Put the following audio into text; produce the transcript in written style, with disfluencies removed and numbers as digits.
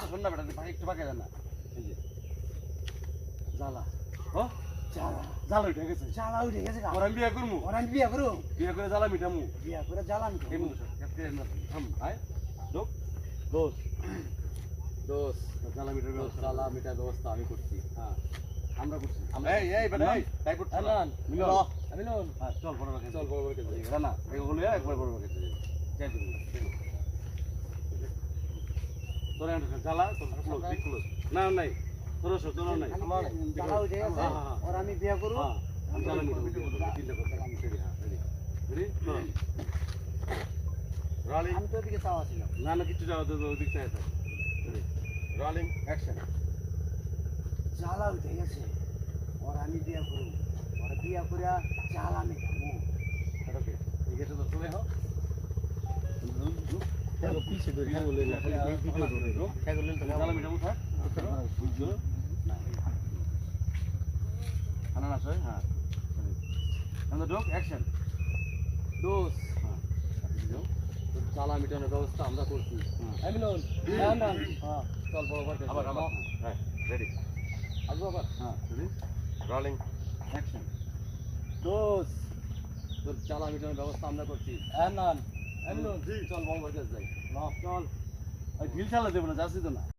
কথা শোন না বেটা, একটু পাকে দেন না। এই যে জ্বালা, ও জ্বালা জ্বালা উঠে গেছে। জ্বালা উঠে গেছে গা। ওর আমি বিয়ে করবো, ওর আমি বিয়া করু, বিয়ে করে জ্বালা মিটামু। বিয়া করে জ্বালা আমি এই খাবো। বন্ধু ক্যাপ্টেন না থাম, আয় ঢোক। দোষ দোষ জ্বালা মিটার ব্যবস্থা, জ্বালা মিটার ব্যবস্থা আমি করছি। হ্যাঁ আমরা করছি। এই এই বেটা এই তাই করছ না মিলন, মিলন হ্যাঁ চল বড় বাকি, চল বড় বাকি যাই না এগুলো একবার বড় বাকি যাই যাই তুমি তোরা জ্বালা তোর ক্লোজ ঠিক ক্লোজ না নাই তোর সব তোর নাই আমার জ্বালা উঠে গেছে, ওর আমি বিয়া করু। হ্যাঁ আমি জ্বালা মিটার চিন্তা করতে আমি রেডি। হ্যাঁ রেডি রেডি চল রোলিং। আমি তো ওদিকে চাওয়া ছিল। না না কিছু যাওয়া তো ওদিক চাই থাক। Rolling action. জ্বালা উঠে গেছে, ওর আমি বিয়া করু, ওর বিয়া করে জ্বালা আমি খাবো। ওকে ঠিক আছে তো চলে হও पीछे दो क्या बोले ना वीडियो दो क्या बोले तो জ্বালা মিটাবো থাক বুঝছো খানা না সই হ্যাঁ আমরা ঢোক অ্যাকশন। दोस्त হ্যাঁ যাও জ্বালা মিটানোর ব্যবস্থা আমরা করছি হ্যাঁ মিলন হ্যাঁ না হ্যাঁ চল বড় বড় আবার আবার হ্যাঁ রেডি আসবো আবার হ্যাঁ রেডি রোলিং অ্যাকশন। দোস্ত তোর জ্বালা মিটানোর ব্যবস্থা আমরা করছি হ্যাঁ না মিলন চল বড় বড় যাই চল ঢিল চালা দেবো না যাচ্ছি তো না।